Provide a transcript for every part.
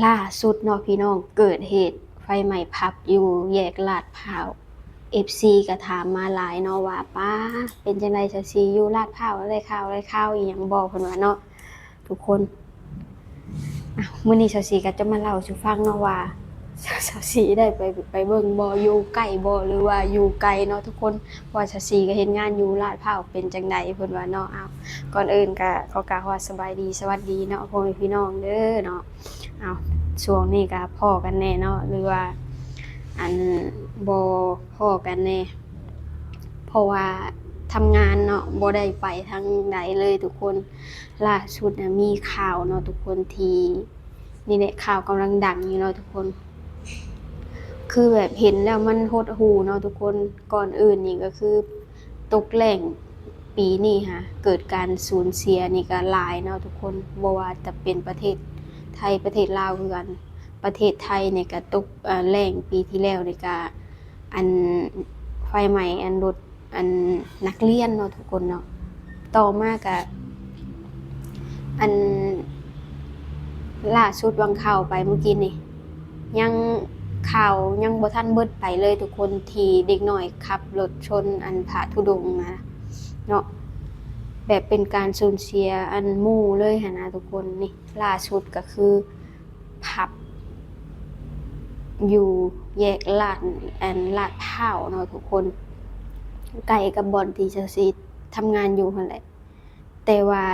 ล่าสุดเนาะพี่น้องเกิดเหตุไฟไหม้ผับอยู่แยกลาดพร้าว FC ก็ถามมาหลายเนาะว่าป้าเป็นจังได๋จั่งซี้อยู่ลาดพร้าวได้ข่าวอิหยังบ่เพิ่นว่าเนาะทุกคนมื้อนี้เจ้าสีก็จะมาเล่าสู่ฟังเนาะว่าเจ้าสีได้ไปเบิ่งบ่อยู่ใกล้บ่หรือว่าอยู่ไกลเนาะทุกคนว่าเจ้าสีก็เฮ็ดงานอยู่ลาดพร้าวเป็นจังไดเพิ่นว่าเนาะก่อนอื่นก็ขอกล่าวว่าสบายดีสวัสดีเนาะพ่อแม่พี่น้องเด้อเนาะอ้าวช่วงนี้ก็พ้อกันแน่เนาะหรือว่าอันบ่พ้อกันแน่เพราะว่าทำงานเนาะบ่ได้ไปทางใดเลยทุกคนล่าสุดน่ะมีข่าวเนาะทุกคนที่นี่แหละข่าวกำลังดังอยู่เนาะทุกคนคือแบบเห็นแล้วมันหดหู่เนาะทุกคนก่อนอื่นนี่ก็คือตกแล้งปีนี้ค่ะเกิดการสูญเสียนี่ก็หลายเนาะทุกคนบ่ว่าจะเป็นประเทศไทยประเทศลาวคือกันประเทศไทยนี่ก็ตกแล้งปีที่แล้วนี่ก็อันไฟไหม้อันรถอันนักเรียนเนาะทุกคนเนาะต่อมาก็อันล่าสุดวังข่าวไปเมื่อกี้นี่ยังข่าวยังบ่ทันเบิดไปเลยทุกคนที่เด็กน้อยขับรถชนอันพระธุดงค์นะเนาะแบบเป็นการสูญเสียอันหมู่เลยหั้นนะทุกคนนี่ล่าสุดก็คือผับอยู่แยกลาดพร้าวเนาะทุกคนใกล้กับบ่อนที่เจ้าสิทำงานอยู่หั่นแหละแต่ว่า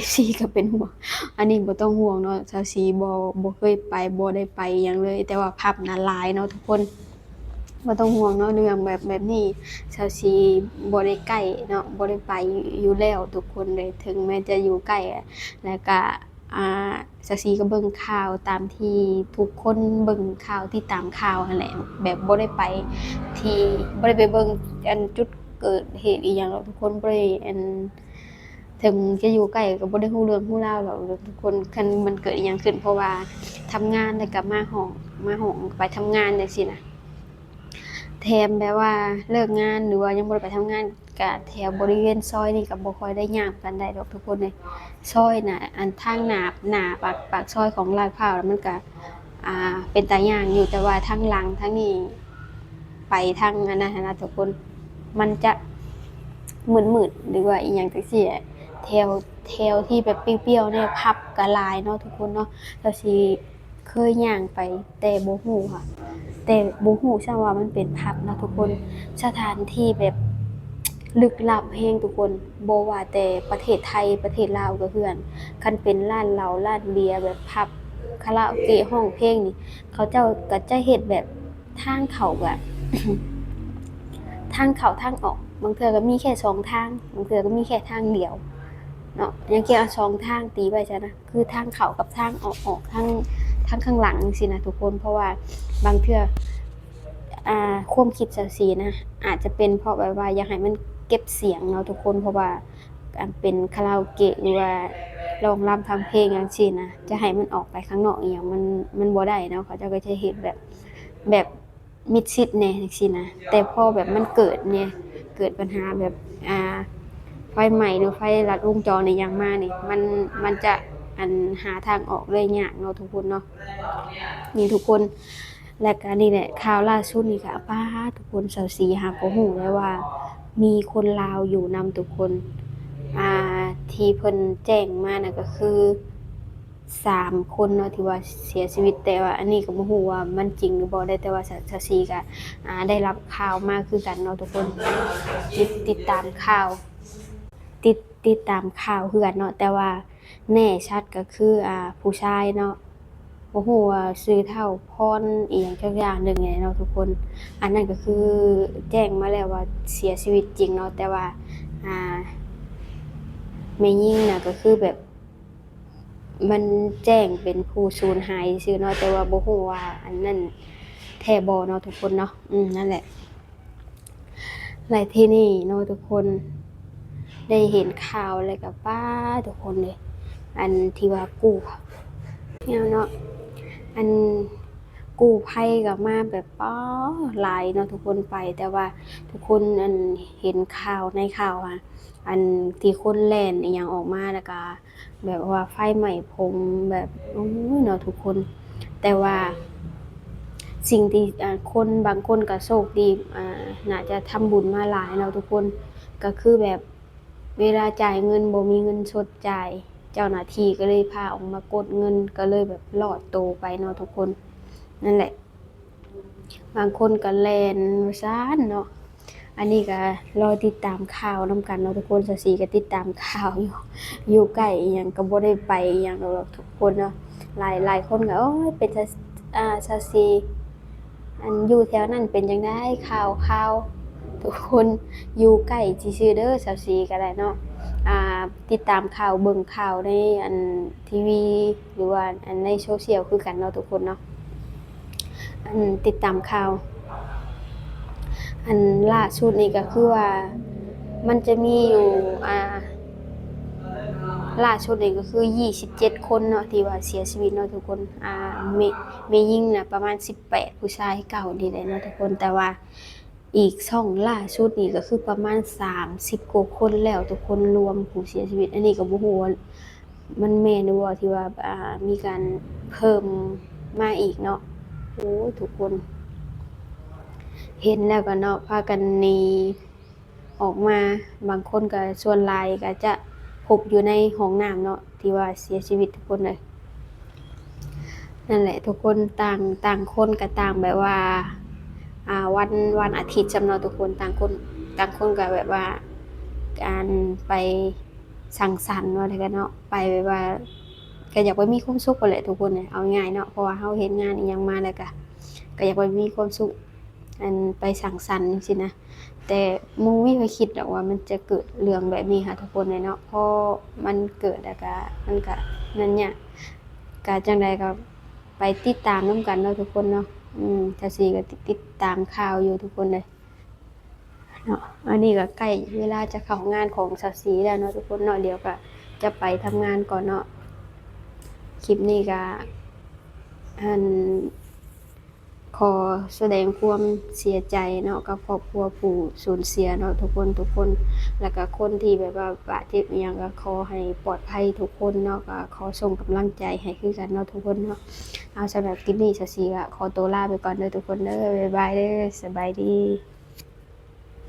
FC ก็เป็นห่วงอันนี้บ่ต้องห่วงเนาะเจ้าสิบ่เคยไปบ่ได้ไปหยังเลยแต่ว่าผับน่ะหลายเนาะทุกคนบ่ต้องห่วงเนาะเรื่องแบบนี้เจ้าสิบ่ได้ใกล้เนาะบ่ได้ไปอยู่แล้วทุกคนเลยถึงแม้จะอยู่ใกล้แล้วก็อ่าเจ้าสิก็เบิ่งข่าวตามที่ทุกคนเบิ่งข่าวที่ตามข่าวนั่นแหละแบบบ่ได้ไปที่บ่ได้ไปเบิ่งอันจุดเกิดเหตุอิหยังหรอกทุกคนบ่ได้อัน ถึงจะอยู่ใกล้ก็บ่ได้รู้เรื่องรู้ราวหรอกทุกคนคันมันเกิดอิหยังขึ้นเพราะว่าทำงานแล้วก็มาห้องไปทำงานจังซี่น่ะแถมแบบว่าเลิกงานหรือว่ายังบ่ได้ไปทำงานก็แถวบริเวณซอยนี่ก็บ่ค่อยได้ย่างปานใดดอกทุกคนเอ้ยซอยน่ะอันทางหน้าปากซอยของลาดพร้าวมันก็เป็นตาย่างอยู่แต่ว่าทางหลังทางนี้ไปทางอันนั้นหั้นนะทุกคนมันจะมืดๆหรือว่าอิหยังจั่งซี้อะ แถวที่แบบเปรี้ยวๆเนี่ยผับก็หลายเนาะทุกคนเนาะแล้วสิเคยย่างไปแต่บ่ฮู้ค่ะแต่บ่ฮู้ซ้ำว่ามันเป็นผับเนาะทุกคนสถานที่แบบลึกลับแรงทุกคนบ่ว่าแต่ประเทศไทยประเทศลาวก็คือกันคันเป็นร้านเหล้าร้านเบียร์แบบผับคาราโอเกะร้องเพลงนี่เขาเจ้าก็จะเฮ็ดแบบทางเข้าก็ ทางเข้าทางออกบางเทื่อก็มีแค่สองทางบางเทื่อก็มีแค่ทางเดียว เนาะยังเกี่ยวกับสองทางตีไว้จ้ะนะคือทางเข้ากับทางออกทางข้างหลังจังซี้นะทุกคนเพราะว่าบางเทื่อความคิดจั่งซี้นะอาจจะเป็นเพราะแบบว่าอยากให้มันเก็บเสียงเนาะทุกคนเพราะว่าการเป็นคาราโอเกะหรือว่าร้องรำทำเพลงจังซี้นะจะให้มันออกไปข้างนอกอิหยังมันบ่ได้เนาะเขาเจ้าก็จะเฮ็ดแบบมิดชิดแหน่จังซี้นะแต่พอแบบมันเกิดเนี่ยเกิดปัญหาแบบไฟไหม้หรือไฟลัดวงจรนี่อย่างมากนี่มันจะอันหาทางออกได้ยากเนาะทุกคนเนาะนี่ทุกคนและก็นี่แหละข่าวล่าสุดนี่ก็ป๊าดทุกคนเสาสีหาก็ฮู้แล้วว่ามีคนลาวอยู่นำทุกคนอ่าที่เพิ่นแจ้งมาน่ะก็คือ3 คนเนาะที่ว่าเสียชีวิตแต่ว่าอันนี้ก็บ่ฮู้ว่ามันจริงหรือบ่ได้แต่ว่าเสาสีก็ได้รับข่าวมาคือกันเนาะทุกคนติดตามข่าว ติดติดตามข่าวคือกันเนาะแต่ว่าแน่ชัดก็คือผู้ชายเนาะบ่ฮู้ว่าชื่อเท่าพรอิหยังจักอย่างหนึ่งนี่แหละเนาะทุกคนอันนั้นก็คือแจ้งมาแล้วว่าเสียชีวิตจริงเนาะแต่ว่าอ่าแม่หญิงน่ะก็คือแบบมันแจ้งเป็นผู้สูญหายซื่อเนาะแต่ว่าบ่ฮู้ว่าอันนั้นแท้บ่เนาะทุกคนเนาะนั่นแหละแล้วทีนี้เนาะทุกคน ได้เห็นข่าวแล้วก็ป๊าดทุกคนเลยอันที่ว่ากู้เนี่ยเนาะอันกู้ภัยก็มาแบบป๊าดหลายเนาะทุกคนไปแต่ว่าทุกคนอันเห็นข่าวในข่าว อันที่คนแล่นอีหยังออกมาแล้วก็แบบว่าไฟไหม้ผมแบบโอ้ยเนาะทุกคนแต่ว่าสิ่งที่คนบางคนก็โชคดีน่าจะทำบุญมาหลายเนาะทุกคนก็คือแบบเวลาจ่ายเงินบ่มีเงินสดจ่ายเจ้าหน้าที่ก็เลยพาออกมากดเงินก็เลยแบบรอดโตวไปเนาะทุกคนนั่นแหละบางคนก็แล่นว่าซั่นเนาะ อันนี้ก็รอติดตามข่าวนำกันเนาะทุกคนสสีก็ติดตามข่าวอยู่ใกล้อิหยังก็บ่ได้ไปอิหยังดอกทุกคนเนาะหลายคนก็โอ๊ยเป็นสสีอันอยู่แถวนั้นเป็นจังได๋ข่าวทุกคนอยู่ใกล้ซื่อๆเด้อสสีก็ได้เนาะอ่าติดตามข่าวเบิ่งข่าวในอันทีวีหรือว่าอันในโซเชียลคือกันเนาะทุกคนเนาะอันติดตามข่าว อันล่าสุดนี่ก็คือว่ามันจะมีอยู่ล่าสุดนี่ก็คือ27คนเนาะที่ว่าเสียชีวิตเนาะทุกคนแม่หญิงน่ะประมาณ18ผู้ชาย9นี่แหละเนาะทุกคนแต่ว่าอีกช่องล่าสุดนี่ก็คือประมาณ30กว่าคนแล้วทุกคนรวมผู้เสียชีวิตอันนี้ก็บ่ฮู้ว่ามันแม่นหรือบ่ที่ว่ามีการเพิ่มมาอีกเนาะโอ้ยทุกคน เห็นแล้วก็เนาะพากันหนีออกมาบางคนก็ส่วนหลายก็จะพบอยู่ในห้องน้ำเนาะที่ว่าเสียชีวิตทุกคนเลยนั่นแหละทุกคนต่างคนก็ต่างแบบว่าวันอาทิตย์จำเนาะทุกคนต่างคนก็แบบว่าการไปสังสรรค์ว่าแต่กันเนาะไปแบบว่าก็อยากไปมีความสุขกันแหละทุกคนเนี่ยเอาง่ายเนาะเพราะว่าเฮาเฮ็ดงานอีหยังมาแล้วก็อยากไปมีความสุข อันไปสังสรรค์จังซี่นะแต่หมู่ไม่เคยคิดหรอกว่ามันจะเกิดเรื่องแบบนี้ค่ะทุกคนเลยเนาะพอมันเกิดแล้วก็มันก็นั่นเนี่ยก็จังใดก็ไปติดตามนำกันเนาะทุกคนเนาะถ้าสิก็ติดตามข่าวอยู่ทุกคนเลยเนาะอันนี้ก็ใกล้เวลาจะเข้างานของสาวศรีแล้วเนาะทุกคนเนาะเดี๋ยวก็จะไปทำงานก่อนเนาะคลิปนี้ก็อัน ขอแสดงความเสียใจเนาะกับครอบครัวผู้สูญเสียเนาะทุกคนแล้วก็คนที่แบบว่าบาดเจ็บอิหยังก็ขอให้ปลอดภัยทุกคนเนาะก็ขอส่งกำลังใจให้คือกันเนาะทุกคนเนาะเอาสำหรับคลิปนี้สาวศรีก็ขอตัวลาไปก่อนเด้อทุกคนเด้อบ๊ายบายเด้อสบายดี